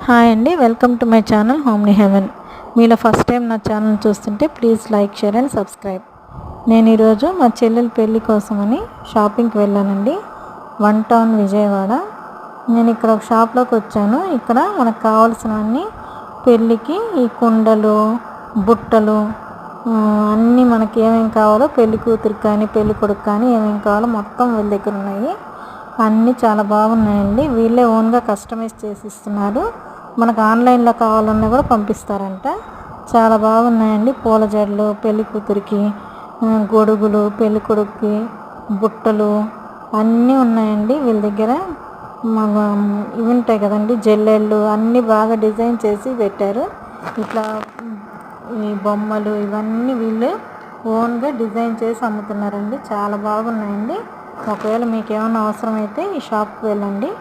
Hi అండి, welcome to my channel homely heaven. మీలో first time నా ఛానల్ చూస్తుంటే please like, share and subscribe. నేను ఈరోజు మా చెల్లెల పెళ్ళి కోసమని షాపింగ్కి వెళ్ళానండి. 1 టౌన్ విజయవాడ. నేను ఇక్కడ ఒక షాప్లోకి వచ్చాను. ఇక్కడ మనకు కావాల్సినవన్నీ పెళ్ళికి ఈ కుండలు, బుట్టలు అన్నీ మనకి ఏమేమి కావాలో, పెళ్లి కూతురికి కానీ పెళ్లి కొడుకు కానీ ఏమేమి కావాలో మొత్తం వీళ్ళ దగ్గర ఉన్నాయి. అన్నీ చాలా బాగున్నాయండి. వీళ్ళే ఓన్గా కస్టమైజ్ చేసి ఇస్తున్నారు. మనకు ఆన్లైన్లో కావాలన్నా కూడా పంపిస్తారంట. చాలా బాగున్నాయండి. పూల జడలు, పెళ్లి కూతురికి గొడుగులు, పెళ్లి కొడుకుకి బుట్టలు అన్నీ ఉన్నాయండి వీళ్ళ దగ్గర. ఇవి ఉంటాయి కదండి జల్లెళ్ళు, అన్నీ బాగా డిజైన్ చేసి పెట్టారు. ఇట్లా ఈ బొమ్మలు ఇవన్నీ వీళ్ళు ఓన్గా డిజైన్ చేసి అమ్ముతున్నారండి. చాలా బాగున్నాయండి. ఒకవేళ మీకు ఏమైనా అవసరమైతే ఈ షాప్కి వెళ్ళండి.